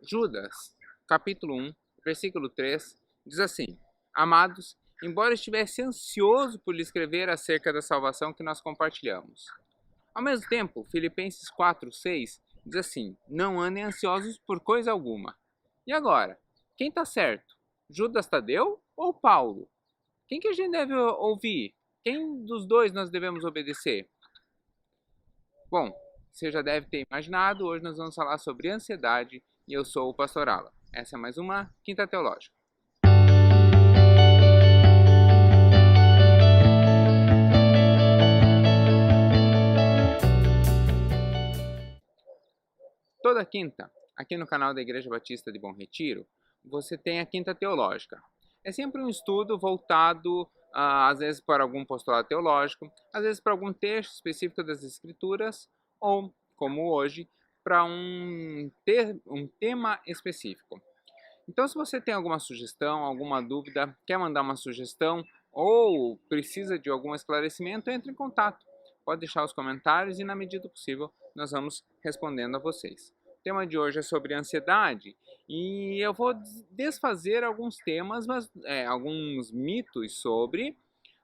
Judas, capítulo 1, versículo 3, diz assim: Amados, embora estivesse ansioso por lhe escrever acerca da salvação que nós compartilhamos. Ao mesmo tempo, Filipenses 4, 6 diz assim: Não andem ansiosos por coisa alguma. E agora, quem está certo? Judas Tadeu ou Paulo? Quem que a gente deve ouvir? Quem dos dois nós devemos obedecer? Bom, você já deve ter imaginado, hoje nós vamos falar sobre ansiedade e eu sou o Pastor Alan. Essa é mais uma Quinta Teológica. Toda quinta, aqui no canal da Igreja Batista de Bom Retiro, você tem a Quinta Teológica. É sempre um estudo voltado, às vezes, para algum postulado teológico, às vezes para algum texto específico das Escrituras, ou, como hoje, para um tema específico. Então, se você tem alguma sugestão, alguma dúvida, quer mandar uma sugestão ou precisa de algum esclarecimento, entre em contato. Pode deixar os comentários e, na medida do possível, nós vamos respondendo a vocês. O tema de hoje é sobre ansiedade e eu vou desfazer alguns temas, alguns mitos sobre,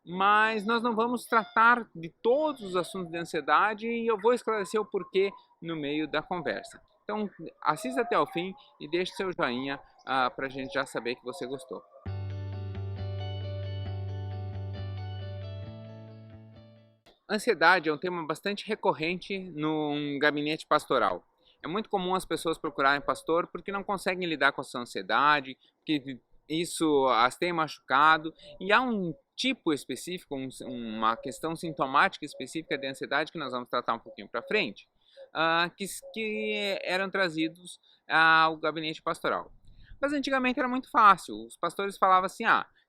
mas nós não vamos tratar de todos os assuntos de ansiedade e eu vou esclarecer o porquê no meio da conversa. Então, assista até o fim e deixe seu joinha para a gente já saber que você gostou. Ansiedade é um tema bastante recorrente num gabinete pastoral. É muito comum as pessoas procurarem pastor porque não conseguem lidar com a sua ansiedade, que isso as tem machucado, e há um tipo específico, uma questão sintomática específica de ansiedade que nós vamos tratar um pouquinho para frente, que eram trazidos ao gabinete pastoral. Mas antigamente era muito fácil, os pastores falavam assim,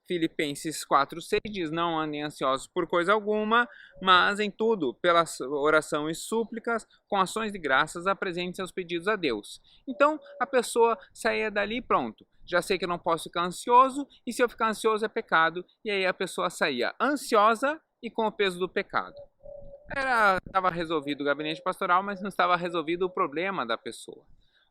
Filipenses 4,6 diz, não andem ansiosos por coisa alguma, mas em tudo, pela oração e súplicas, com ações de graças, apresente seus pedidos a Deus. Então, a pessoa saía dali pronto. Já sei que eu não posso ficar ansioso, e se eu ficar ansioso é pecado, e aí a pessoa saía ansiosa e com o peso do pecado. Estava resolvido o gabinete pastoral, mas não estava resolvido o problema da pessoa.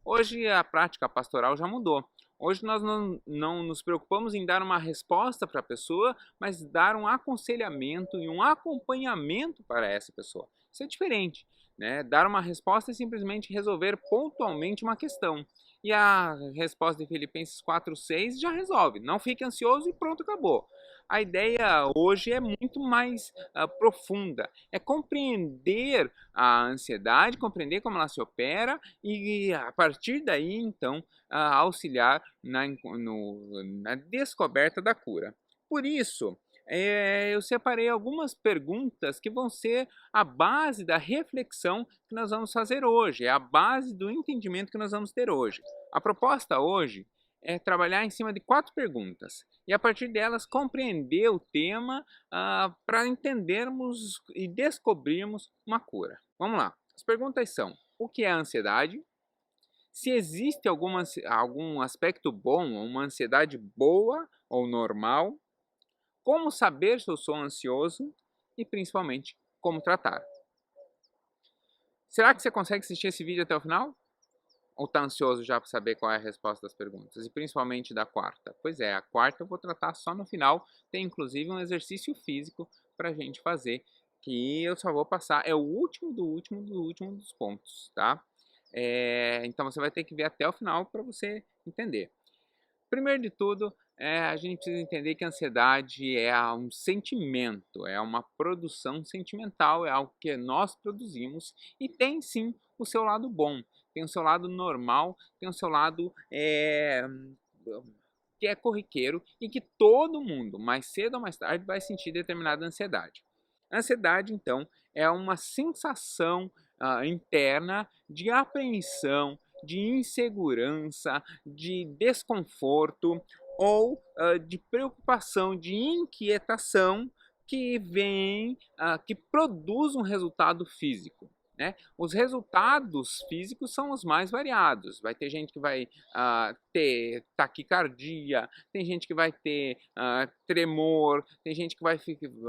Hoje a prática pastoral já mudou. Hoje nós não nos preocupamos em dar uma resposta para a pessoa, mas dar um aconselhamento e um acompanhamento para essa pessoa. Isso é diferente, né? Dar uma resposta é simplesmente resolver pontualmente uma questão. E a resposta de Filipenses 4,6 já resolve. Não fique ansioso e pronto, acabou. A ideia hoje é muito mais profunda. É compreender a ansiedade, compreender como ela se opera e, a partir daí, então, auxiliar na descoberta da cura. Por isso, eu separei algumas perguntas que vão ser a base da reflexão que nós vamos fazer hoje, é a base do entendimento que nós vamos ter hoje. A proposta hoje é trabalhar em cima de 4 perguntas e a partir delas compreender o tema para entendermos e descobrirmos uma cura. Vamos lá, as perguntas são: o que é a ansiedade? Se existe algum aspecto bom, uma ansiedade boa ou normal? Como saber se eu sou ansioso? E principalmente, como tratar? Será que você consegue assistir esse vídeo até o final? Ou está ansioso já para saber qual é a resposta das perguntas? E principalmente da quarta? Pois é, a quarta eu vou tratar só no final. Tem inclusive um exercício físico para a gente fazer, que eu só vou passar. É o último do último do último dos pontos, tá? Então você vai ter que ver até o final para você entender. Primeiro de tudo, a gente precisa entender que a ansiedade é um sentimento, é uma produção sentimental, é algo que nós produzimos e tem sim o seu lado bom, tem o seu lado normal, tem o seu lado que é corriqueiro e que todo mundo, mais cedo ou mais tarde, vai sentir determinada ansiedade. A ansiedade, então, é uma sensação interna de apreensão, de insegurança, de desconforto ou de preocupação, de inquietação que que produz um resultado físico. Né? Os resultados físicos são os mais variados. Vai ter gente que vai ter taquicardia, tem gente que vai ter tremor, tem gente que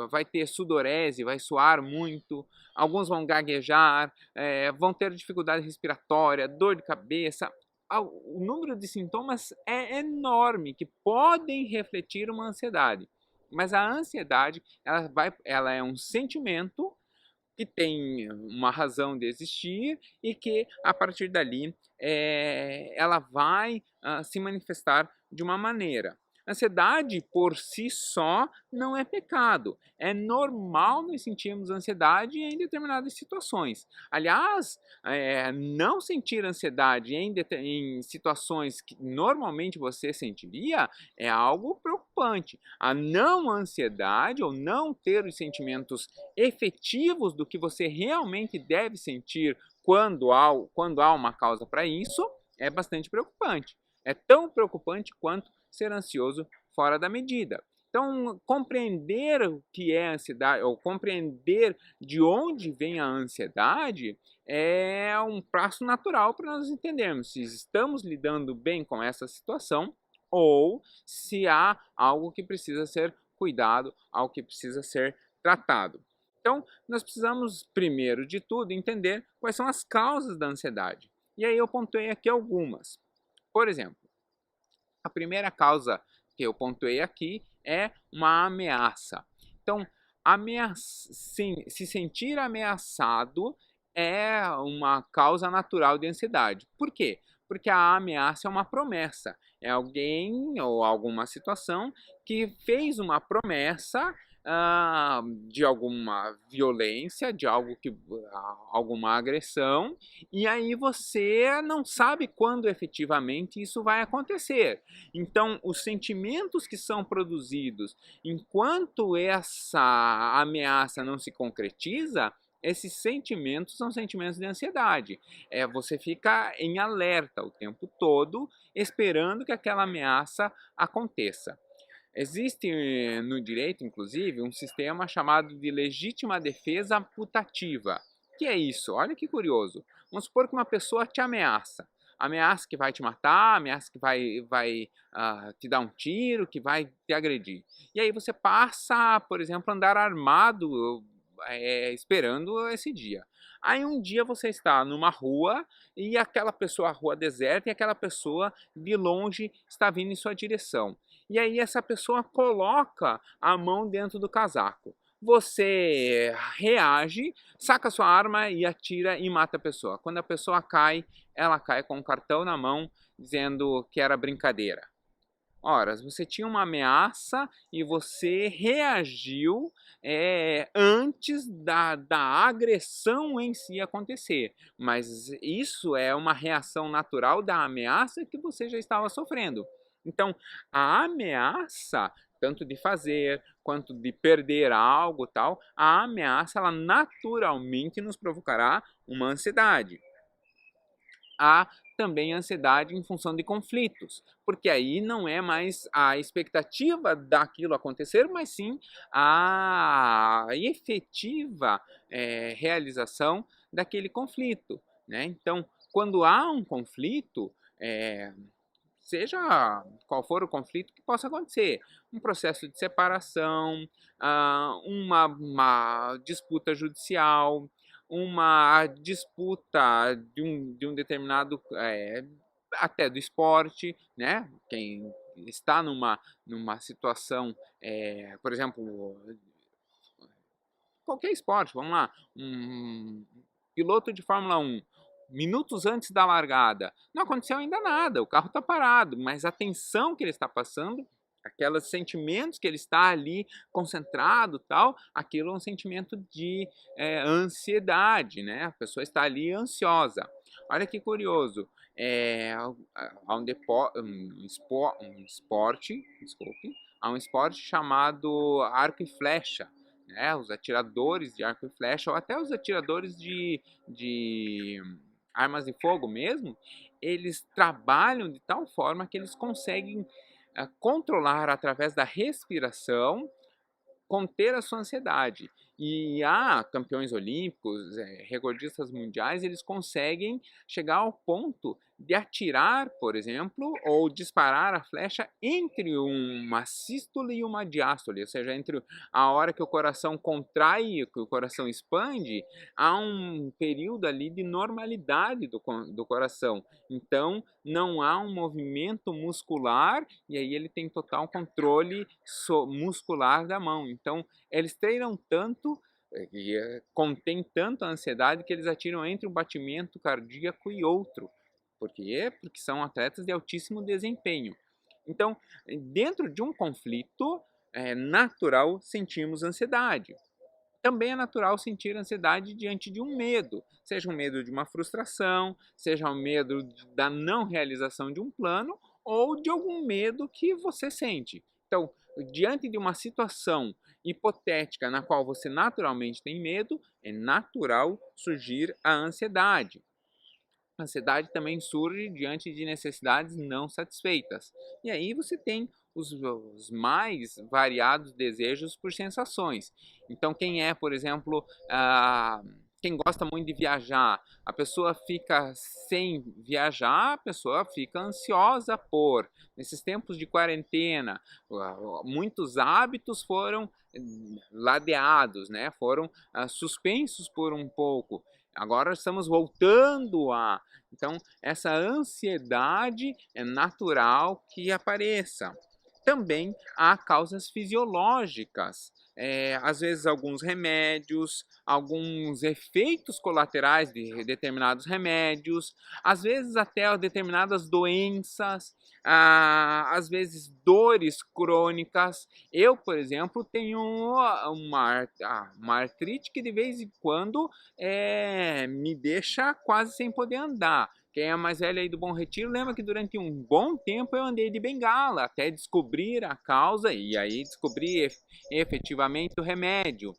vai ter sudorese, vai suar muito, alguns vão gaguejar, vão ter dificuldade respiratória, dor de cabeça. o número de sintomas é enorme que podem refletir uma ansiedade. Mas a ansiedade, ela é um sentimento que tem uma razão de existir e que, a partir dali, ela vai se manifestar de uma maneira. Ansiedade por si só não é pecado. É normal nós sentirmos ansiedade em determinadas situações. Aliás, não sentir ansiedade em situações que normalmente você sentiria é algo preocupante. A não ansiedade ou não ter os sentimentos efetivos do que você realmente deve sentir quando há uma causa para isso é bastante preocupante. É tão preocupante quanto ser ansioso fora da medida. Então, compreender o que é ansiedade, ou compreender de onde vem a ansiedade, é um passo natural para nós entendermos se estamos lidando bem com essa situação ou se há algo que precisa ser cuidado, algo que precisa ser tratado. Então, nós precisamos, primeiro de tudo, entender quais são as causas da ansiedade. E aí eu pontuei aqui algumas. Por exemplo, a primeira causa que eu pontuei aqui é uma ameaça. Então, se sentir ameaçado é uma causa natural de ansiedade. Por quê? Porque a ameaça é uma promessa. É alguém ou alguma situação que fez uma promessa de alguma violência, de alguma agressão, e aí você não sabe quando efetivamente isso vai acontecer. Então, os sentimentos que são produzidos enquanto essa ameaça não se concretiza, esses sentimentos são sentimentos de ansiedade. Você fica em alerta o tempo todo, esperando que aquela ameaça aconteça. Existe no direito, inclusive, um sistema chamado de legítima defesa putativa. O que é isso? Olha que curioso. Vamos supor que uma pessoa te ameaça. Ameaça que vai te matar, ameaça que vai te dar um tiro, que vai te agredir. E aí você passa, por exemplo, a andar armado esperando esse dia. Aí um dia você está numa rua e aquela pessoa, a rua deserta, e aquela pessoa de longe está vindo em sua direção. E aí essa pessoa coloca a mão dentro do casaco. Você reage, saca sua arma e atira e mata a pessoa. Quando a pessoa cai, ela cai com um cartão na mão dizendo que era brincadeira. Ora, você tinha uma ameaça e você reagiu antes da agressão em si acontecer. Mas isso é uma reação natural da ameaça que você já estava sofrendo. Então, a ameaça, tanto de fazer quanto de perder algo, tal, a ameaça ela naturalmente nos provocará uma ansiedade. Há também ansiedade em função de conflitos, porque aí não é mais a expectativa daquilo acontecer, mas sim a efetiva realização daquele conflito, né? Então, quando há um conflito, seja qual for o conflito que possa acontecer, um processo de separação, uma disputa judicial, uma disputa de um determinado, até do esporte, né? Quem está numa situação, por exemplo, qualquer esporte, vamos lá, um piloto de Fórmula 1, minutos antes da largada, não aconteceu ainda nada, o carro está parado, mas a tensão que ele está passando, aqueles sentimentos que ele está ali concentrado, tal, aquilo é um sentimento de ansiedade, né? A pessoa está ali ansiosa. Olha que curioso, há um esporte, desculpe, há um esporte chamado arco e flecha, né? Os atiradores de arco e flecha, ou até os atiradores de armas de fogo mesmo, eles trabalham de tal forma que eles conseguem controlar através da respiração, conter a sua ansiedade. E há campeões olímpicos, recordistas mundiais, eles conseguem chegar ao ponto de atirar, por exemplo, ou disparar a flecha entre uma sístole e uma diástole, ou seja, entre a hora que o coração contrai, que o coração expande, há um período ali de normalidade do coração. Então, não há um movimento muscular e aí ele tem total controle muscular da mão. Então, eles treinam tanto e contém tanto a ansiedade que eles atiram entre um batimento cardíaco e outro. Por quê? Porque são atletas de altíssimo desempenho. Então, dentro de um conflito, é natural sentirmos ansiedade. Também é natural sentir ansiedade diante de um medo, seja um medo de uma frustração, seja um medo da não realização de um plano ou de algum medo que você sente. Então, diante de uma situação hipotética na qual você naturalmente tem medo, é natural surgir a ansiedade. A ansiedade também surge diante de necessidades não satisfeitas. E aí você tem os mais variados desejos por sensações. Então, quem é, por exemplo, quem gosta muito de viajar, a pessoa fica sem viajar, a pessoa fica ansiosa por. Nesses tempos de quarentena, muitos hábitos foram ladeados, né? Foram suspensos por um pouco. Agora estamos voltando a. Então, essa ansiedade é natural que apareça. Também há causas fisiológicas, às vezes alguns remédios, alguns efeitos colaterais de determinados remédios, às vezes até determinadas doenças, às vezes dores crônicas. Eu, por exemplo, tenho uma artrite que de vez em quando me deixa quase sem poder andar. Quem é mais velho aí do Bom Retiro lembra que durante um bom tempo eu andei de bengala até descobrir a causa e aí descobrir efetivamente o remédio.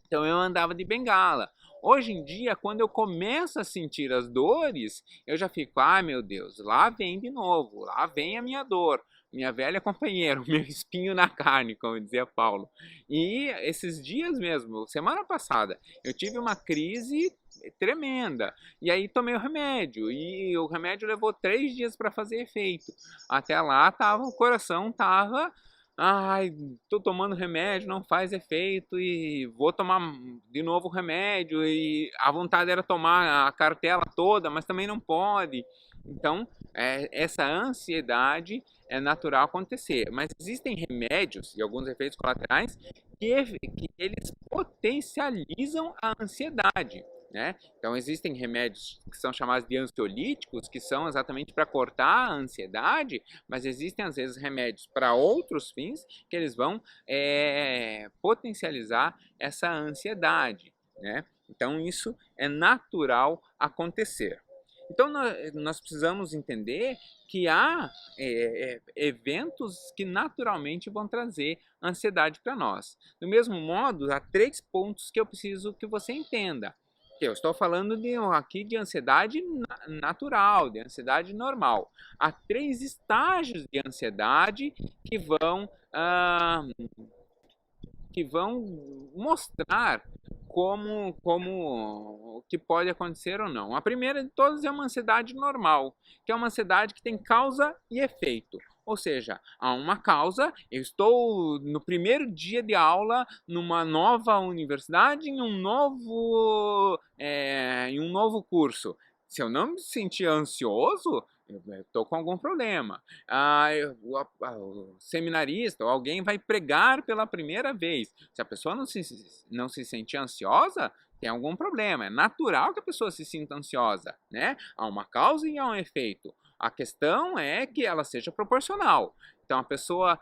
Então eu andava de bengala. Hoje em dia, quando eu começo a sentir as dores, eu já fico, ai meu Deus, lá vem de novo, lá vem a minha dor, minha velha companheira, o meu espinho na carne, como dizia Paulo. E esses dias mesmo, semana passada, eu tive uma crise tremenda. E aí tomei o remédio. E o remédio levou 3 dias para fazer efeito. Até lá o coração tava. Ai, tô tomando remédio, não faz efeito e vou tomar de novo o remédio. E a vontade era tomar a cartela toda, mas também não pode. Então, essa ansiedade é natural acontecer. Mas existem remédios e alguns efeitos colaterais que eles potencializam a ansiedade. Né? Então existem remédios que são chamados de ansiolíticos, que são exatamente para cortar a ansiedade, mas existem às vezes remédios para outros fins que eles vão potencializar essa ansiedade. Né? Então isso é natural acontecer. Então nós precisamos entender que há eventos que naturalmente vão trazer ansiedade para nós. Do mesmo modo, há 3 pontos que eu preciso que você entenda. Eu estou falando aqui de ansiedade natural, de ansiedade normal. Há 3 estágios de ansiedade que vão mostrar como que pode acontecer ou não. A primeira de todas é uma ansiedade normal, que é uma ansiedade que tem causa e efeito. Ou seja, há uma causa, eu estou no primeiro dia de aula numa nova universidade, em um novo curso. Se eu não me sentir ansioso, eu estou com algum problema. O seminarista ou alguém vai pregar pela primeira vez. Se a pessoa não se sentir ansiosa, tem algum problema. É natural que a pessoa se sinta ansiosa, né? Há uma causa e há um efeito. A questão é que ela seja proporcional. Então a pessoa,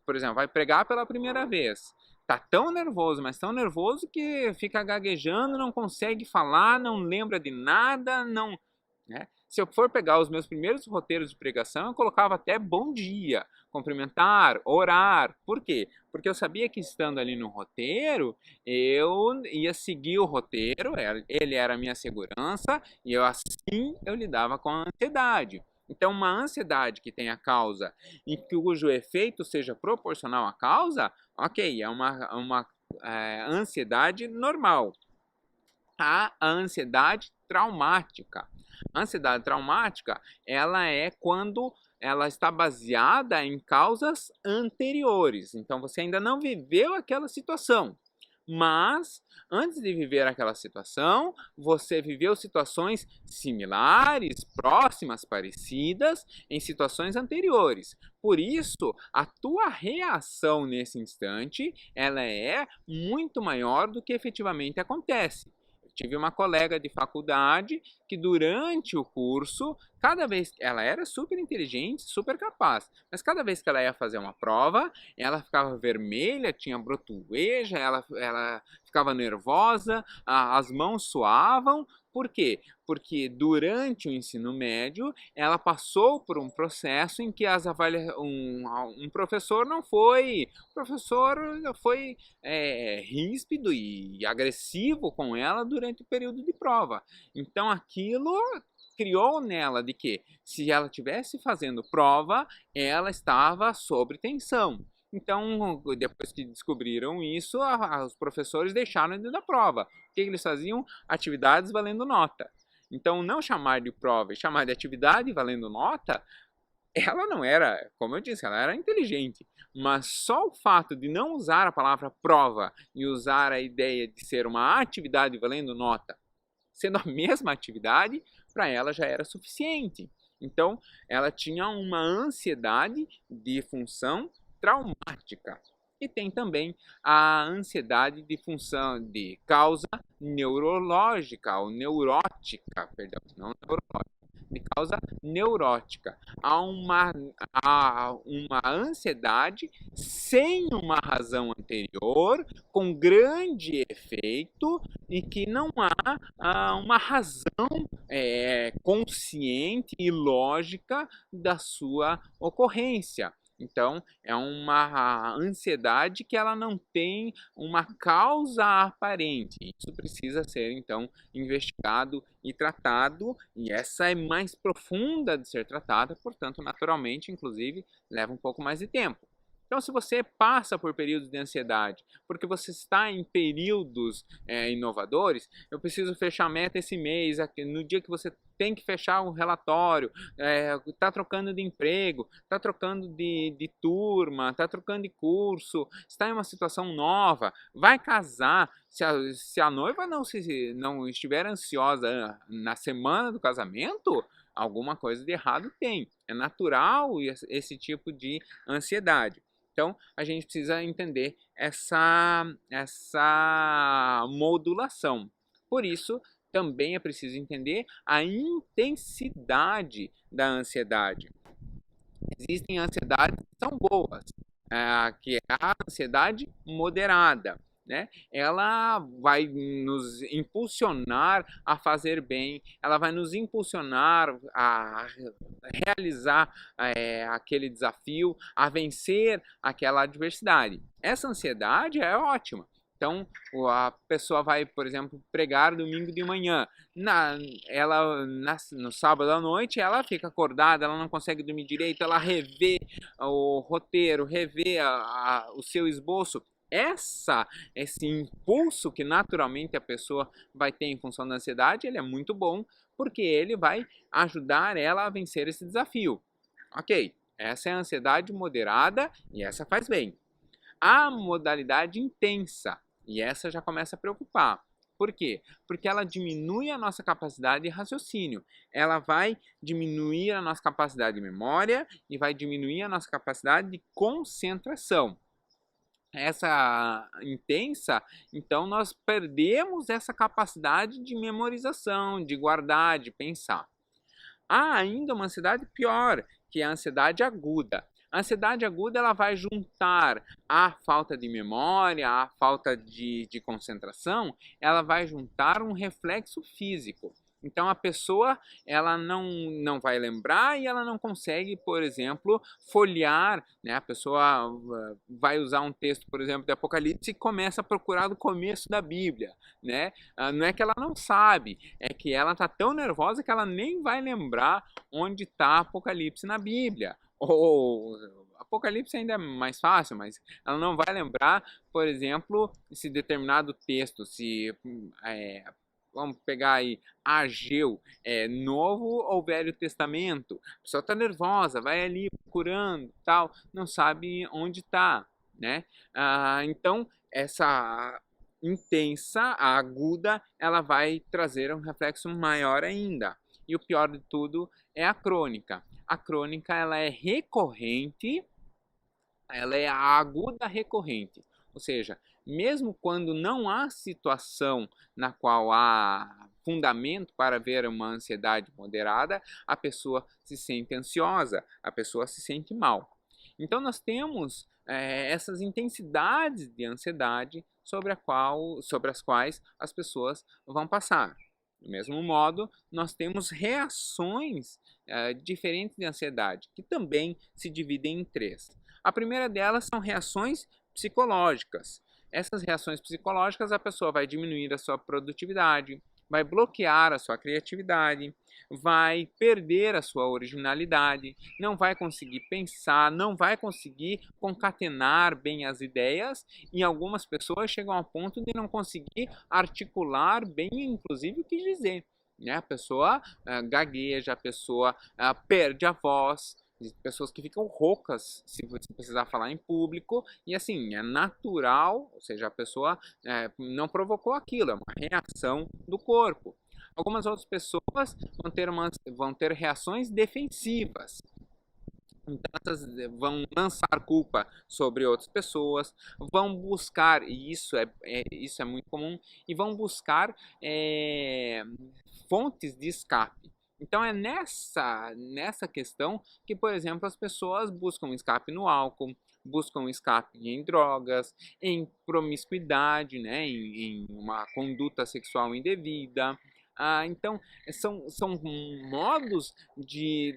por exemplo, vai pregar pela primeira vez. Tá tão nervoso, mas tão nervoso que fica gaguejando, não consegue falar, não lembra de nada, não, né? Se eu for pegar os meus primeiros roteiros de pregação, eu colocava até bom dia, cumprimentar, orar. Por quê? Porque eu sabia que estando ali no roteiro, eu ia seguir o roteiro, ele era a minha segurança, e assim eu lidava com a ansiedade. Então, uma ansiedade que tem a causa e cujo efeito seja proporcional à causa, ok, é uma ansiedade normal. Há a ansiedade traumática. A ansiedade traumática, ela é quando ela está baseada em causas anteriores. Então você ainda não viveu aquela situação, mas antes de viver aquela situação, você viveu situações similares, próximas, parecidas em situações anteriores. Por isso, a tua reação nesse instante, ela é muito maior do que efetivamente acontece. Tive uma colega de faculdade que durante o curso, cada vez ela era super inteligente, super capaz, mas cada vez que ela ia fazer uma prova, ela ficava vermelha, tinha brotoeja, ela ficava nervosa, as mãos suavam. Por quê? Porque durante o ensino médio, ela passou por um processo em que um professor não foi, o professor foi ríspido e agressivo com ela durante o período de prova. Então aquilo criou nela de que se ela estivesse fazendo prova, ela estava sob tensão. Então, depois que descobriram isso, os professores deixaram de dar prova. O que eles faziam? Atividades valendo nota. Então, não chamar de prova e chamar de atividade valendo nota, ela não era, como eu disse, ela era inteligente. Mas só o fato de não usar a palavra prova e usar a ideia de ser uma atividade valendo nota, sendo a mesma atividade, para ela já era suficiente. Então, ela tinha uma ansiedade de função traumática. E tem também a ansiedade de função de causa neurológica ou neurótica, perdão, não neurológica, de causa neurótica. Há uma ansiedade sem uma razão anterior, com grande efeito, e que não há uma razão consciente e lógica da sua ocorrência. Então, é uma ansiedade que ela não tem uma causa aparente. Isso precisa ser, então, investigado e tratado, e essa é mais profunda de ser tratada, portanto, naturalmente, inclusive, leva um pouco mais de tempo. Então, se você passa por períodos de ansiedade, porque você está em períodos inovadores, eu preciso fechar a meta esse mês, no dia que você tem que fechar um relatório, está trocando de emprego, está trocando de turma, está trocando de curso, está em uma situação nova, vai casar. Se a noiva não estiver ansiosa na semana do casamento, alguma coisa de errado tem. É natural esse tipo de ansiedade. Então, a gente precisa entender essa modulação. Por isso, também é preciso entender a intensidade da ansiedade. Existem ansiedades que são boas, que é a ansiedade moderada. Né? Ela vai nos impulsionar a fazer bem, ela vai nos impulsionar a realizar aquele desafio, a vencer aquela adversidade. Essa ansiedade é ótima. Então, a pessoa vai, por exemplo, pregar domingo de manhã. No sábado à noite, ela fica acordada, ela não consegue dormir direito, ela revê o roteiro, revê o seu esboço. Esse impulso que naturalmente a pessoa vai ter em função da ansiedade, ele é muito bom, porque ele vai ajudar ela a vencer esse desafio. Ok, essa é a ansiedade moderada e essa faz bem. A modalidade intensa, e essa já começa a preocupar. Por quê? Porque ela diminui a nossa capacidade de raciocínio. Ela vai diminuir a nossa capacidade de memória e vai diminuir a nossa capacidade de concentração. Essa intensa, então nós perdemos essa capacidade de memorização, de guardar, de pensar. Há ainda uma ansiedade pior, que é a ansiedade aguda. A ansiedade aguda ela vai juntar a falta de memória, a falta de concentração, ela vai juntar um reflexo físico. Então a pessoa ela não vai lembrar e ela não consegue, por exemplo, folhear, né? A pessoa vai usar um texto, por exemplo, de Apocalipse e começa a procurar do começo da Bíblia, né? Não é que ela não sabe, é que ela está tão nervosa que ela nem vai lembrar onde está Apocalipse na Bíblia. Ou Apocalipse ainda é mais fácil, mas ela não vai lembrar, por exemplo, se determinado texto, se vamos pegar aí Ageu, Novo ou Velho Testamento. A pessoa está nervosa, vai ali procurando, tal, não sabe onde está, né? Então essa intensa, a aguda, ela vai trazer um reflexo maior ainda. E o pior de tudo é a crônica. A crônica ela é recorrente, ela é a aguda recorrente. Ou seja, mesmo quando não há situação na qual há fundamento para ver uma ansiedade moderada, a pessoa se sente ansiosa, a pessoa se sente mal. Então nós temos essas intensidades de ansiedade sobre as quais as pessoas vão passar. Do mesmo modo, nós temos reações diferentes de ansiedade, que também se dividem em três. A primeira delas são reações psicológicas. Essas reações psicológicas, a pessoa vai diminuir a sua produtividade, vai bloquear a sua criatividade, vai perder a sua originalidade, não vai conseguir pensar, não vai conseguir concatenar bem as ideias, e algumas pessoas chegam ao ponto de não conseguir articular bem, inclusive, o que dizer. Né? A pessoa gagueja, a pessoa perde a voz, pessoas que ficam roucas se você precisar falar em público, e assim, é natural, ou seja, a pessoa não provocou aquilo, é uma reação do corpo. Algumas outras pessoas vão ter reações defensivas. Então, elas vão lançar culpa sobre outras pessoas, vão buscar, e isso é muito comum, e vão buscar fontes de escape. Então é nessa questão que, por exemplo, as pessoas buscam escape no álcool, buscam escape em drogas, em promiscuidade, né, em uma conduta sexual indevida. Então são modos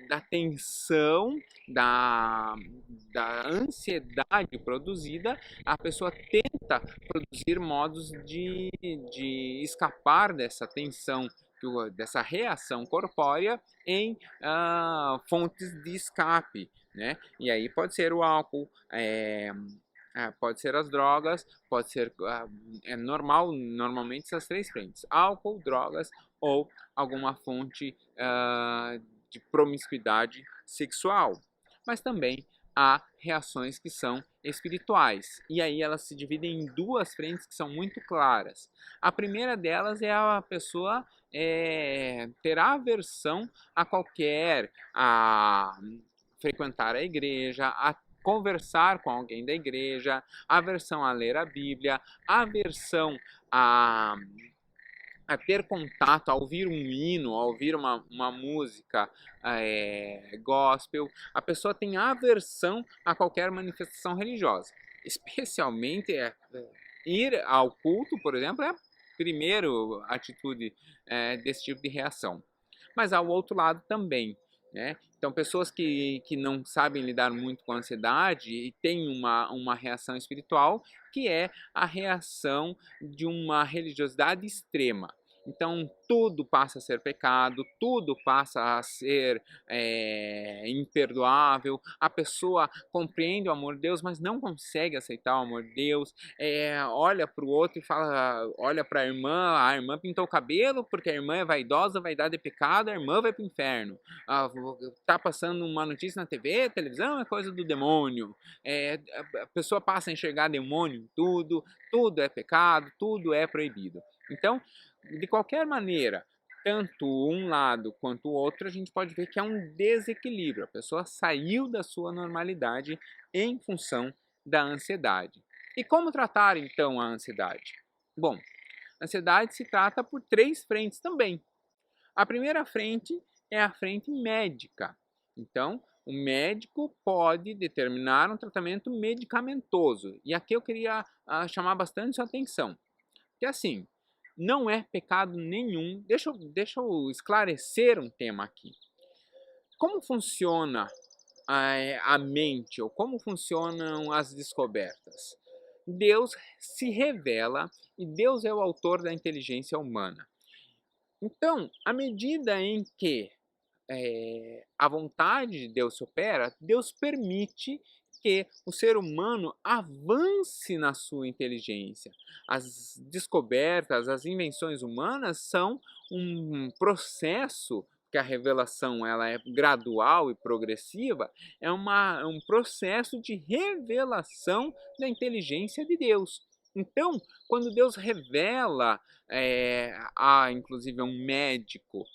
da tensão, da ansiedade produzida, a pessoa tenta produzir modos de escapar dessa tensão, dessa reação corpórea em fontes de escape, né? E aí pode ser o álcool, pode ser as drogas, pode ser normalmente essas três frentes: álcool, drogas ou alguma fonte de promiscuidade sexual. Mas também há reações que são espirituais, e aí elas se dividem em duas frentes que são muito claras. A primeira delas é a pessoa ter aversão a frequentar a igreja, a conversar com alguém da igreja, aversão a ler a Bíblia, aversão a ter contato, a ouvir um hino, a ouvir uma música gospel. A pessoa tem aversão a qualquer manifestação religiosa, especialmente ir ao culto, por exemplo, é a primeira atitude desse tipo de reação. Mas há o outro lado também, né? Então, pessoas que não sabem lidar muito com a ansiedade e têm uma reação espiritual, que é a reação de uma religiosidade extrema. Então, tudo passa a ser pecado, tudo passa a ser imperdoável. A pessoa compreende o amor de Deus, mas não consegue aceitar o amor de Deus. Olha para o outro e fala, olha para a irmã pintou o cabelo porque a irmã é vaidosa, vaidade é pecado, a irmã vai para o inferno. Tá passando uma notícia na TV, televisão é coisa do demônio. A pessoa passa a enxergar demônio em tudo, tudo é pecado, tudo é proibido. Então, de qualquer maneira, tanto um lado quanto o outro, a gente pode ver que é um desequilíbrio. A pessoa saiu da sua normalidade em função da ansiedade. E como tratar então a ansiedade? Bom, a ansiedade se trata por três frentes também. A primeira frente é a frente médica. Então, o médico pode determinar um tratamento medicamentoso. E aqui eu queria chamar bastante sua atenção. Que assim, não é pecado nenhum. Deixa eu esclarecer um tema aqui. Como funciona a mente, ou como funcionam as descobertas? Deus se revela e Deus é o autor da inteligência humana. Então, à medida em que a vontade de Deus se opera, Deus permite que o ser humano avance na sua inteligência. As descobertas, as invenções humanas são um processo que a revelação ela é gradual e progressiva, é um processo de revelação da inteligência de Deus. Então, quando Deus revela inclusive a um médico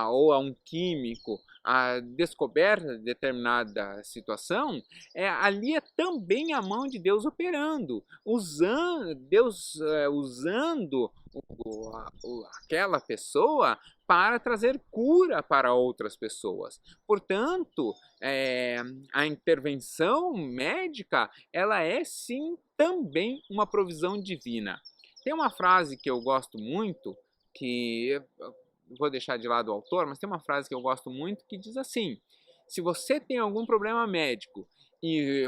ou a um químico a descoberta de determinada situação, ali é também a mão de Deus operando, usando aquela pessoa para trazer cura para outras pessoas. Portanto, a intervenção médica, ela é sim também uma provisão divina. Tem uma frase que eu gosto muito, que eu vou deixar de lado o autor, mas tem uma frase que eu gosto muito que diz assim: se você tem algum problema médico e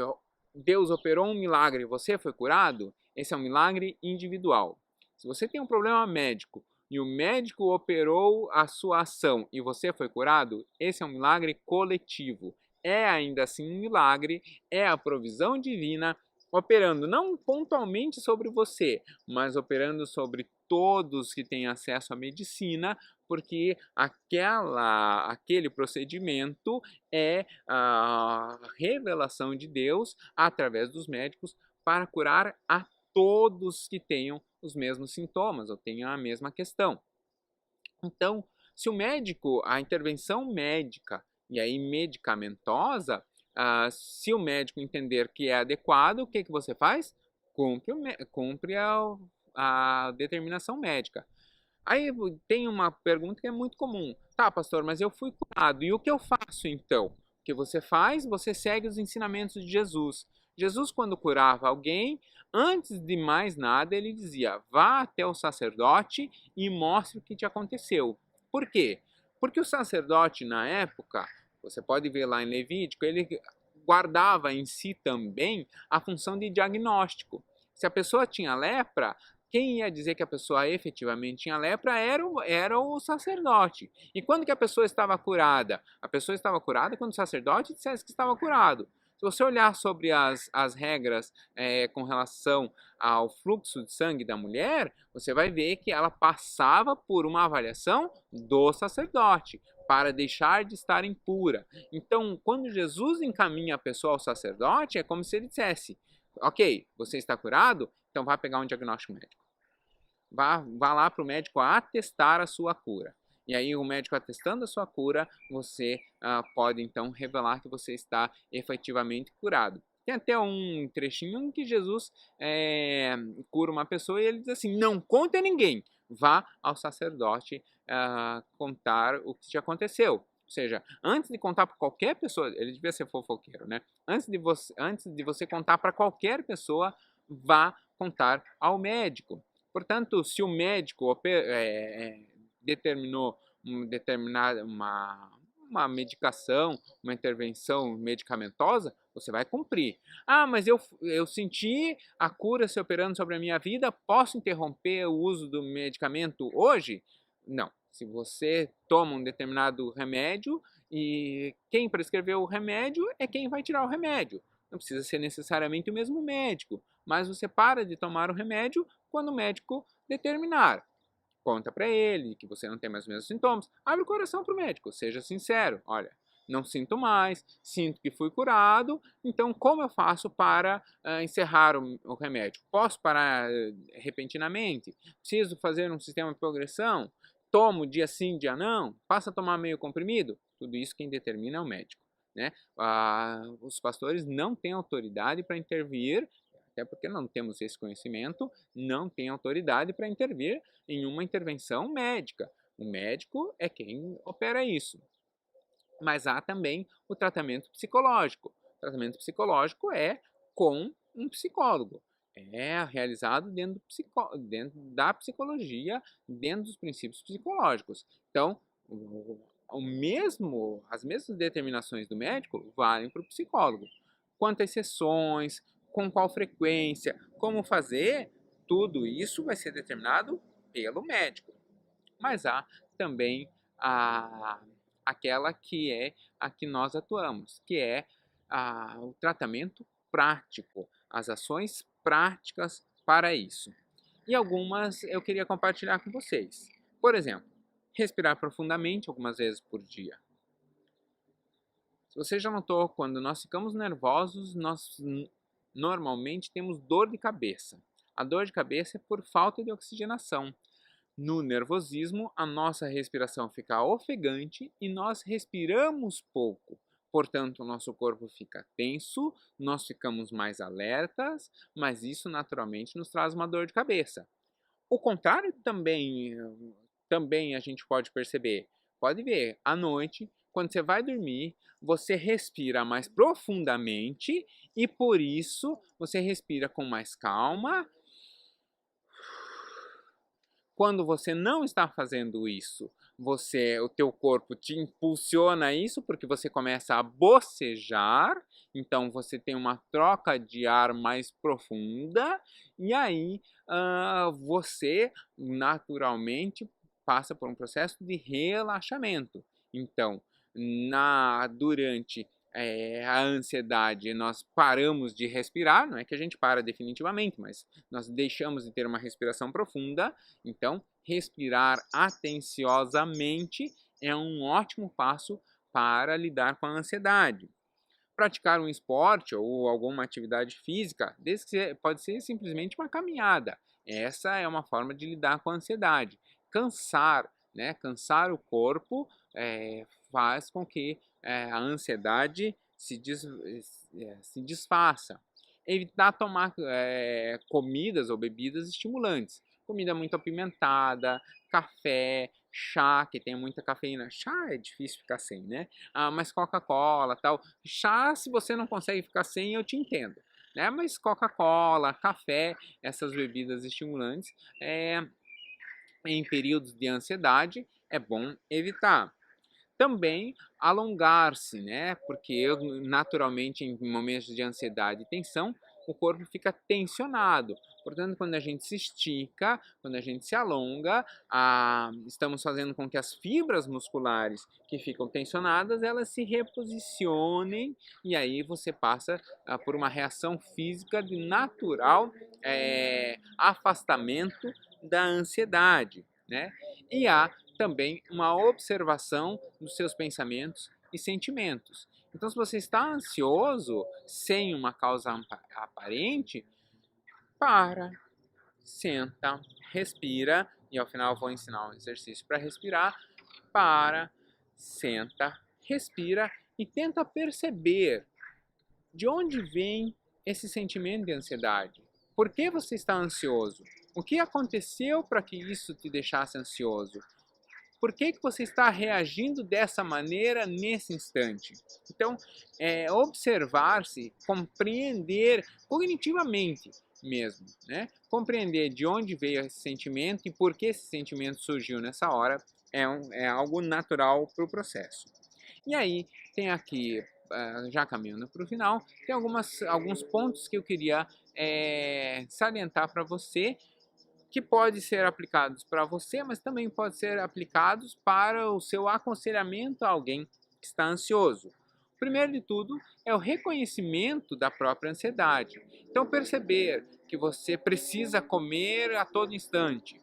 Deus operou um milagre e você foi curado, esse é um milagre individual. Se você tem um problema médico e o médico operou a sua ação e você foi curado, esse é um milagre coletivo. É ainda assim um milagre, é a provisão divina operando não pontualmente sobre você, mas operando sobre todos que têm acesso à medicina, porque aquele procedimento é a revelação de Deus através dos médicos para curar a todos que tenham os mesmos sintomas ou tenham a mesma questão. Então, se o médico, a intervenção médica e aí medicamentosa, se o médico entender que é adequado, o que, que você faz? Cumpre a determinação médica. Aí tem uma pergunta que é muito comum. Tá, pastor, mas eu fui curado. E o que eu faço então? O que você faz? Você segue os ensinamentos de Jesus. Jesus, quando curava alguém, antes de mais nada, ele dizia: vá até o sacerdote e mostre o que te aconteceu. Por quê? Porque o sacerdote, na época, você pode ver lá em Levítico, ele guardava em si também a função de diagnóstico. Se a pessoa tinha lepra, quem ia dizer que a pessoa efetivamente tinha lepra era o sacerdote. E quando que a pessoa estava curada? A pessoa estava curada quando o sacerdote dissesse que estava curado. Se você olhar sobre as regras com relação ao fluxo de sangue da mulher, você vai ver que ela passava por uma avaliação do sacerdote para deixar de estar impura. Então, quando Jesus encaminha a pessoa ao sacerdote, é como se ele dissesse: ok, você está curado, então vá pegar um diagnóstico médico. Vá lá para o médico atestar a sua cura. E aí, o médico atestando a sua cura, você pode então revelar que você está efetivamente curado. Tem até um trechinho em que Jesus cura uma pessoa e ele diz assim: não conte a ninguém, vá ao sacerdote contar o que te aconteceu. Ou seja, antes de contar para qualquer pessoa, ele devia ser fofoqueiro, né? Antes de você contar para qualquer pessoa, vá contar ao médico. Portanto, se o médico determinou uma medicação, uma intervenção medicamentosa, você vai cumprir. Ah, mas eu senti a cura se operando sobre a minha vida, posso interromper o uso do medicamento hoje? Não. Se você toma um determinado remédio e quem prescreveu o remédio é quem vai tirar o remédio. Não precisa ser necessariamente o mesmo médico, mas você para de tomar o remédio quando o médico determinar. Conta para ele que você não tem mais os mesmos sintomas. Abre o coração para o médico, seja sincero. Olha, não sinto mais, sinto que fui curado, então como eu faço para encerrar o remédio? Posso parar repentinamente? Preciso fazer um sistema de progressão? Tomo dia sim, dia não? Passa a tomar meio comprimido? Tudo isso quem determina é o médico. Né? Os pastores não têm autoridade para intervir, até porque não temos esse conhecimento, não tem autoridade para intervir em uma intervenção médica. O médico é quem opera isso. Mas há também o tratamento psicológico. O tratamento psicológico é com um psicólogo. É realizado dentro da psicologia, dentro dos princípios psicológicos. Então, as mesmas determinações do médico valem para o psicólogo. Quantas sessões, com qual frequência, como fazer, tudo isso vai ser determinado pelo médico. Mas há também aquela que é a que nós atuamos, que é o tratamento prático, as ações práticas para isso. E algumas eu queria compartilhar com vocês. Por exemplo, respirar profundamente algumas vezes por dia. Se você já notou, quando nós ficamos nervosos, nós normalmente temos dor de cabeça. A dor de cabeça é por falta de oxigenação. No nervosismo, a nossa respiração fica ofegante e nós respiramos pouco. Portanto, o nosso corpo fica tenso, nós ficamos mais alertas, mas isso naturalmente nos traz uma dor de cabeça. O contrário também a gente pode perceber. Pode ver, à noite, quando você vai dormir, você respira mais profundamente e por isso você respira com mais calma. Quando você não está fazendo isso, o teu corpo te impulsiona a isso porque você começa a bocejar, então você tem uma troca de ar mais profunda e aí você naturalmente passa por um processo de relaxamento. Então, durante a ansiedade, nós paramos de respirar, não é que a gente para definitivamente, mas nós deixamos de ter uma respiração profunda. Então, respirar atenciosamente é um ótimo passo para lidar com a ansiedade. Praticar um esporte ou alguma atividade física, pode ser simplesmente uma caminhada. Essa é uma forma de lidar com a ansiedade. Cansar, né? Cansar o corpo faz com que a ansiedade se desfaça. Evitar tomar comidas ou bebidas estimulantes. Comida muito apimentada, café, chá, que tem muita cafeína. Chá é difícil ficar sem, né? Mas Coca-Cola, tal. Chá, se você não consegue ficar sem, eu te entendo, né? Mas Coca-Cola, café, essas bebidas estimulantes, em períodos de ansiedade, é bom evitar. Também alongar-se, né? Porque naturalmente em momentos de ansiedade e tensão, o corpo fica tensionado. Portanto, quando a gente se estica, quando a gente se alonga, estamos fazendo com que as fibras musculares que ficam tensionadas, elas se reposicionem e aí você passa por uma reação física de natural afastamento da ansiedade, né? E há também uma observação dos seus pensamentos e sentimentos. Então, se você está ansioso sem uma causa aparente, para, senta, respira, e ao final eu vou ensinar um exercício para respirar. Para, senta, respira e tenta perceber de onde vem esse sentimento de ansiedade. Por que você está ansioso? O que aconteceu para que isso te deixasse ansioso? Por que você está reagindo dessa maneira nesse instante? Então, observar-se, compreender cognitivamente mesmo, né? Compreender de onde veio esse sentimento e por que esse sentimento surgiu nessa hora é algo natural para o processo. E aí, tem aqui, já caminhando para o final, tem alguns pontos que eu queria salientar para você que pode ser aplicados para você, mas também pode ser aplicados para o seu aconselhamento a alguém que está ansioso. Primeiro de tudo é o reconhecimento da própria ansiedade. Então perceber que você precisa comer a todo instante.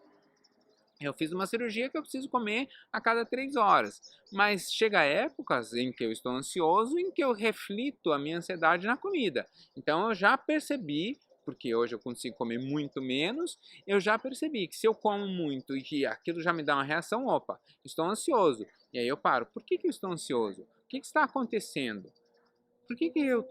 Eu fiz uma cirurgia que eu preciso comer a cada 3 horas, mas chega épocas em que eu estou ansioso, em que eu reflito a minha ansiedade na comida. Então eu já percebi, porque hoje eu consigo comer muito menos, eu já percebi que se eu como muito e que aquilo já me dá uma reação, opa, estou ansioso. E aí eu paro. Por que eu estou ansioso? O que está acontecendo? Por que eu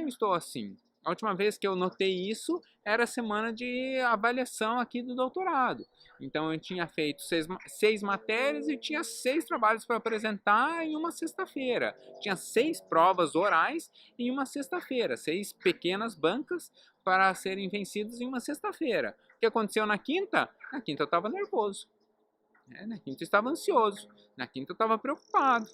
estou assim? A última vez que eu notei isso era a semana de avaliação aqui do doutorado. Então eu tinha feito 6 matérias e tinha 6 trabalhos para apresentar em uma sexta-feira. Tinha 6 provas orais em uma sexta-feira, 6 pequenas bancas para serem vencidas em uma sexta-feira. O que aconteceu na quinta? Na quinta eu estava nervoso, né? Na quinta eu estava ansioso, na quinta eu estava preocupado.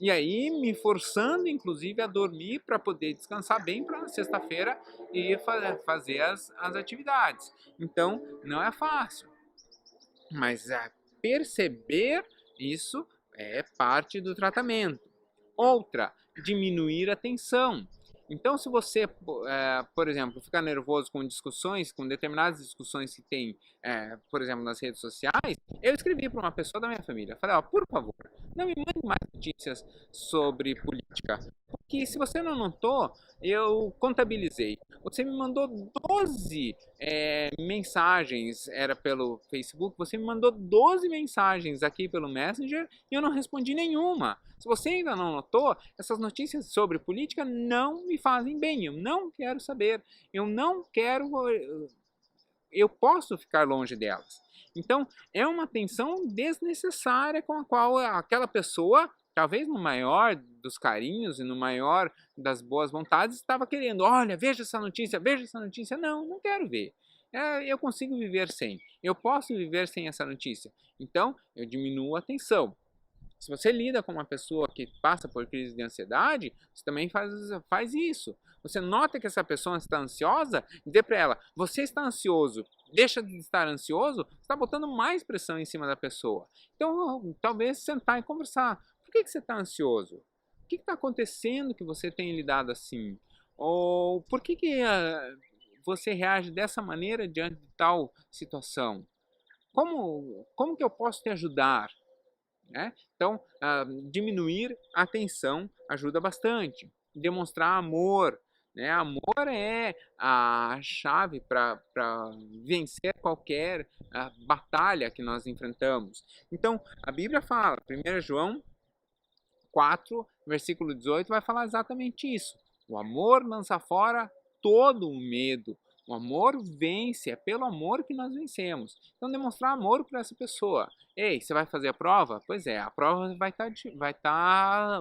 E aí me forçando, inclusive, a dormir para poder descansar bem para sexta-feira e fazer as atividades. Então, não é fácil. Mas perceber isso é parte do tratamento. Outra, diminuir a tensão. Então, se você, por exemplo, ficar nervoso com discussões, com determinadas discussões que tem, por exemplo, nas redes sociais, eu escrevi para uma pessoa da minha família, falei, ó, por favor, não me mande mais notícias sobre política, porque se você não notou, eu contabilizei. Você me mandou 12 mensagens, era pelo Facebook, você me mandou 12 mensagens aqui pelo Messenger e eu não respondi nenhuma. Se você ainda não notou, essas notícias sobre política não me fazem bem, eu não quero saber, eu não quero, eu posso ficar longe delas. Então, é uma tensão desnecessária com a qual aquela pessoa, talvez no maior dos carinhos e no maior das boas vontades, estava querendo, olha, veja essa notícia, veja essa notícia. Não, não quero ver. Eu consigo viver sem. Eu posso viver sem essa notícia. Então, eu diminuo a tensão. Se você lida com uma pessoa que passa por crise de ansiedade, você também faz isso. Você nota que essa pessoa está ansiosa, dê para ela, você está ansioso, deixa de estar ansioso, você está botando mais pressão em cima da pessoa. Então, talvez sentar e conversar. Por que você está ansioso? O que está acontecendo que você tem lidado assim? Ou por que você reage dessa maneira diante de tal situação? Como que eu posso te ajudar? Né? Então, diminuir a tensão ajuda bastante. Demonstrar amor. Né? Amor é a chave para vencer qualquer batalha que nós enfrentamos. Então, a Bíblia fala, 1 João 4, versículo 18, vai falar exatamente isso. O amor lança fora todo o medo. O amor vence, é pelo amor que nós vencemos. Então, demonstrar amor para essa pessoa. Ei, você vai fazer a prova? Pois é, a prova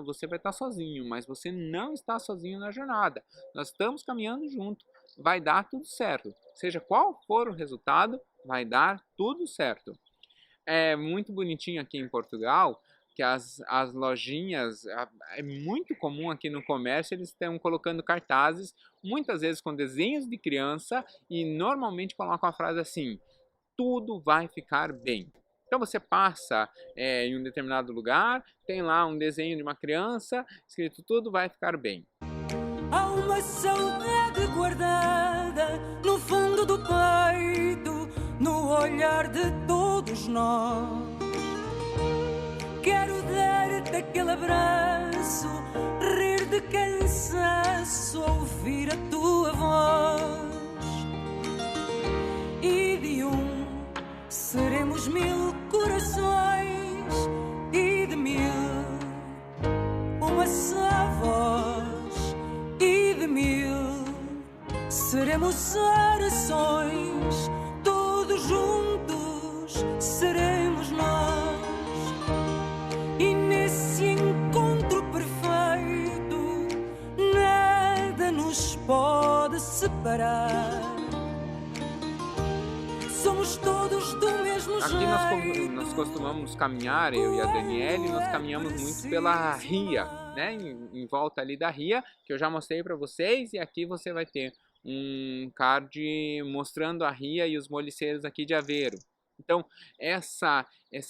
você vai estar sozinho, mas você não está sozinho na jornada. Nós estamos caminhando junto. Vai dar tudo certo. Seja qual for o resultado, vai dar tudo certo. É muito bonitinho aqui em Portugal, que as lojinhas, é muito comum aqui no comércio, eles estão colocando cartazes, muitas vezes com desenhos de criança, e normalmente colocam a frase assim, tudo vai ficar bem. Então você passa em um determinado lugar, tem lá um desenho de uma criança, escrito tudo vai ficar bem. Há uma saudade guardada no fundo do peito, no olhar de todos nós. Quero dar-te aquele abraço, rir de cansaço, ouvir a tua voz. E de seremos 1000 corações, e de 1000 uma só voz, e de 1000 seremos orações, todos juntos seremos nós. E nesse encontro perfeito, nada nos pode separar. Somos todos do mesmo jeito. Aqui nós costumamos caminhar, eu e a Daniele, nós caminhamos muito pela ria, né? Em volta ali da ria, que eu já mostrei para vocês, e aqui você vai ter um card mostrando a ria e os moliceiros aqui de Aveiro. Então, essa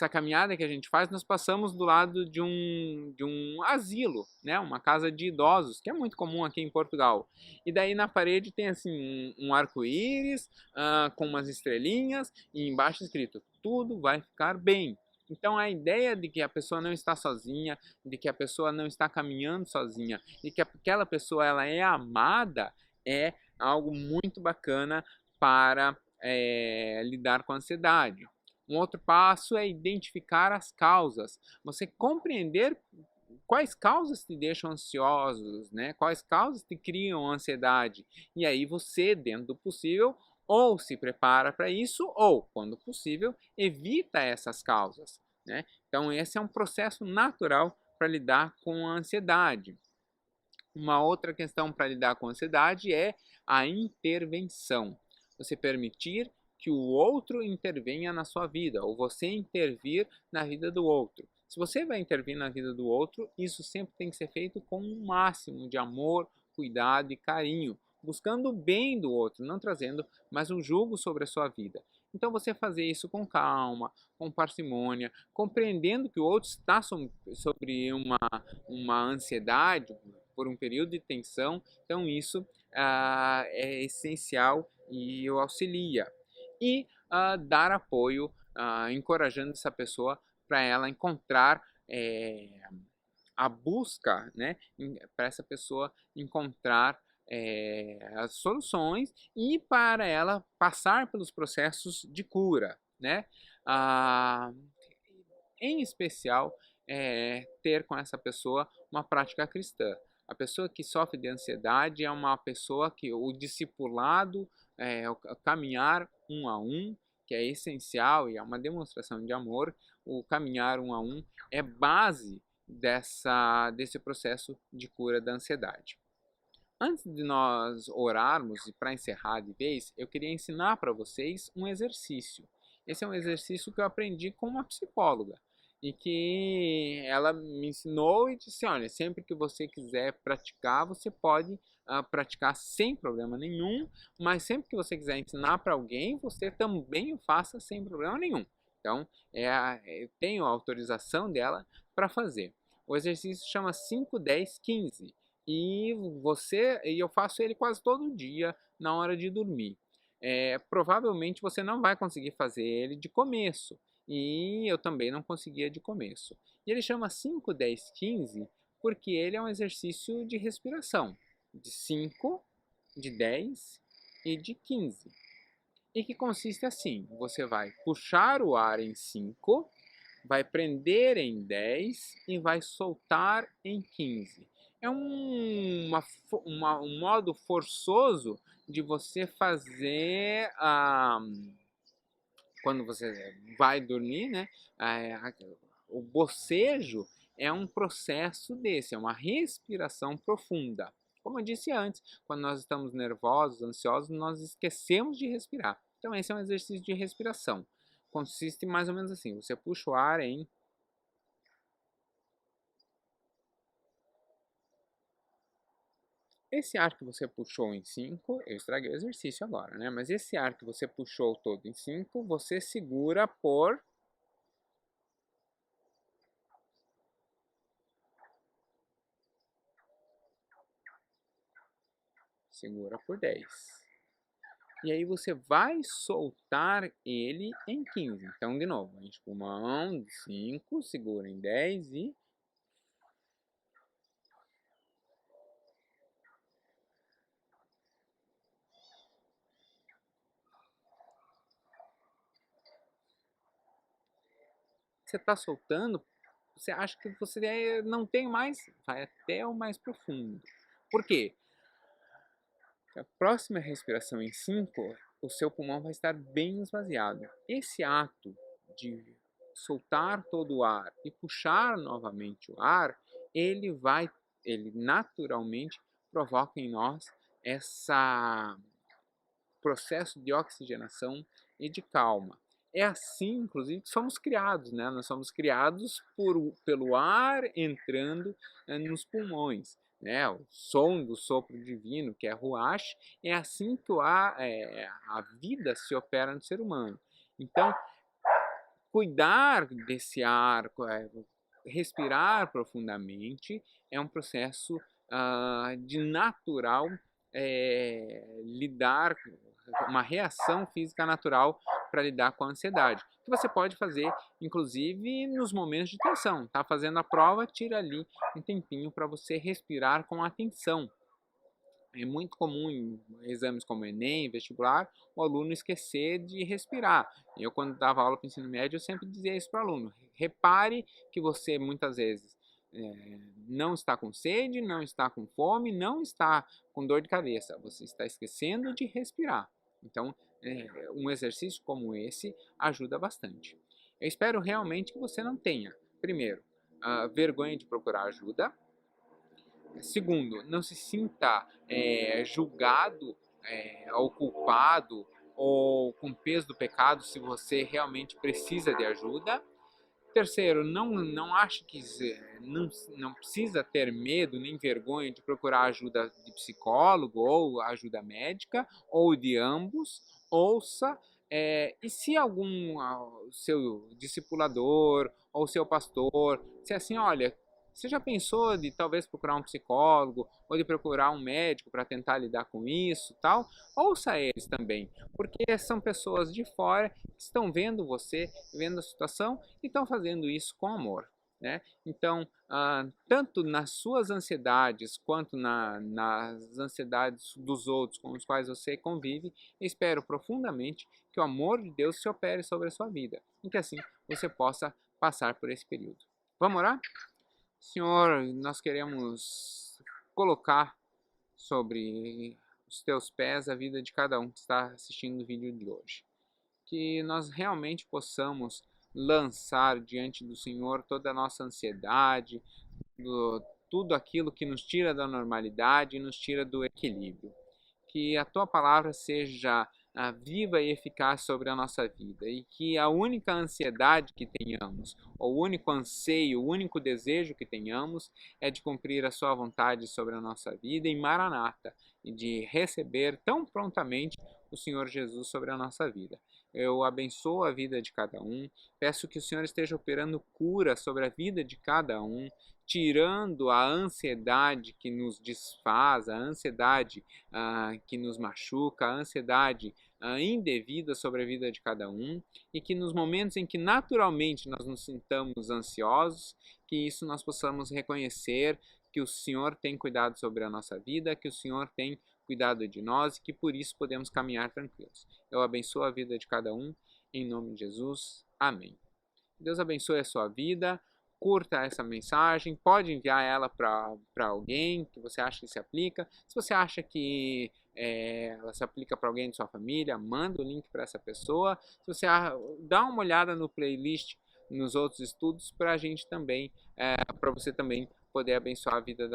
caminhada que a gente faz, nós passamos do lado de um asilo, né? Uma casa de idosos, que é muito comum aqui em Portugal. E daí na parede tem assim um arco-íris com umas estrelinhas e embaixo escrito, tudo vai ficar bem. Então a ideia de que a pessoa não está sozinha, de que a pessoa não está caminhando sozinha, e que aquela pessoa ela é amada, é algo muito bacana para lidar com a ansiedade. Um outro passo é identificar as causas. Você compreender quais causas te deixam ansiosos, né? Quais causas te criam ansiedade. E aí você, dentro do possível, ou se prepara para isso, ou, quando possível, evita essas causas, né? Então esse é um processo natural para lidar com a ansiedade. Uma outra questão para lidar com a ansiedade é a intervenção. Você permitir que o outro intervenha na sua vida, ou você intervir na vida do outro. Se você vai intervir na vida do outro, isso sempre tem que ser feito com um máximo de amor, cuidado e carinho, buscando o bem do outro, não trazendo mais um julgo sobre a sua vida. Então você fazer isso com calma, com parcimônia, compreendendo que o outro está sobre uma ansiedade por um período de tensão, então isso é essencial e o auxilia. E dar apoio, encorajando essa pessoa para ela encontrar a busca, né, para essa pessoa encontrar as soluções e para ela passar pelos processos de cura, né? Ah, em especial, ter com essa pessoa uma prática cristã. A pessoa que sofre de ansiedade é uma pessoa que o discipulado, o caminhar um a um, que é essencial e é uma demonstração de amor, o caminhar um a um é base desse processo de cura da ansiedade. Antes de nós orarmos e para encerrar de vez, eu queria ensinar para vocês um exercício. Esse é um exercício que eu aprendi com uma psicóloga e que ela me ensinou e disse: olha, sempre que você quiser praticar, você pode praticar sem problema nenhum, mas sempre que você quiser ensinar para alguém, você também o faça sem problema nenhum. Então, eu tenho a autorização dela para fazer. O exercício chama 5, 10, 15 e eu faço ele quase todo dia na hora de dormir. Provavelmente você não vai conseguir fazer ele de começo, e eu também não conseguia de começo. E ele chama 5, 10, 15 porque ele é um exercício de respiração, de 5, de 10 e de 15. E que consiste assim: você vai puxar o ar em 5, vai prender em 10 e vai soltar em 15. É um modo forçoso de você fazer quando você vai dormir, né? O bocejo é um processo desse, é uma respiração profunda. Como eu disse antes, quando nós estamos nervosos, ansiosos, nós esquecemos de respirar. Então esse é um exercício de respiração. Consiste mais ou menos assim: você puxa o ar em esse ar que você puxou em 5, eu estraguei o exercício agora, né? Mas esse ar que você puxou todo em 5, você segura por 10. E aí você vai soltar ele em 15. Então, de novo, enche o pulmão de 5, segura em 10 e você está soltando, você acha que você não tem mais, vai até o mais profundo. Por quê? A próxima respiração em 5, o seu pulmão vai estar bem esvaziado. Esse ato de soltar todo o ar e puxar novamente o ar, ele naturalmente provoca em nós esse processo de oxigenação e de calma. É assim, inclusive, que somos criados, né? Nós somos criados pelo ar entrando nos pulmões, né? O som do sopro divino, que é Ruach, é assim que a vida se opera no ser humano. Então, cuidar desse ar, respirar profundamente, é um processo de natural lidar, uma reação física natural para lidar com a ansiedade, que você pode fazer, inclusive, nos momentos de tensão. Tá fazendo a prova, tira ali um tempinho para você respirar com atenção. É muito comum em exames como Enem, vestibular, o aluno esquecer de respirar. Eu, quando dava aula para o ensino médio, eu sempre dizia isso para o aluno: repare que você, muitas vezes, não está com sede, não está com fome, não está com dor de cabeça. Você está esquecendo de respirar. Então, um exercício como esse ajuda bastante. Eu espero realmente que você não tenha, primeiro, vergonha de procurar ajuda. Segundo, não se sinta julgado ou culpado ou com peso do pecado se você realmente precisa de ajuda. Terceiro, não ache que não precisa ter medo nem vergonha de procurar ajuda de psicólogo ou ajuda médica ou de ambos. Ouça, E se algum seu discipulador ou seu pastor, se assim, olha, você já pensou de talvez procurar um psicólogo ou de procurar um médico para tentar lidar com isso, tal? Ouça eles também, porque são pessoas de fora que estão vendo você, vendo a situação e estão fazendo isso com amor, né? Então, tanto nas suas ansiedades quanto nas ansiedades dos outros com os quais você convive, espero profundamente que o amor de Deus se opere sobre a sua vida e que assim você possa passar por esse período. Vamos orar? Senhor, nós queremos colocar sobre os teus pés a vida de cada um que está assistindo o vídeo de hoje. Que nós realmente possamos lançar diante do Senhor toda a nossa ansiedade, tudo aquilo que nos tira da normalidade e nos tira do equilíbrio. Que a tua palavra seja viva e eficaz sobre a nossa vida e que a única ansiedade que tenhamos, ou o único anseio, o único desejo que tenhamos é de cumprir a sua vontade sobre a nossa vida em Maranata e de receber tão prontamente o Senhor Jesus sobre a nossa vida. Eu abençoo a vida de cada um, peço que o Senhor esteja operando cura sobre a vida de cada um, tirando a ansiedade que nos desfaz, a ansiedade que nos machuca, a ansiedade indevida sobre a vida de cada um, e que nos momentos em que naturalmente nós nos sintamos ansiosos, que isso nós possamos reconhecer que o Senhor tem cuidado sobre a nossa vida, que o Senhor tem cuidado de nós e que por isso podemos caminhar tranquilos. Eu abençoo a vida de cada um, em nome de Jesus. Amém. Deus abençoe a sua vida. Curta essa mensagem, pode enviar ela para alguém que você acha que se aplica. Se você acha que ela se aplica para alguém de sua família, manda o link para essa pessoa. Se você dá uma olhada no playlist, nos outros estudos, para a gente também, para você também poder abençoar a vida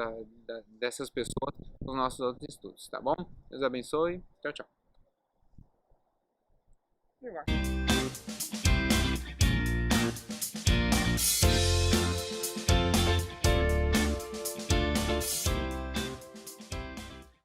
dessas pessoas nos nossos outros estudos, tá bom? Deus abençoe. Tchau, tchau.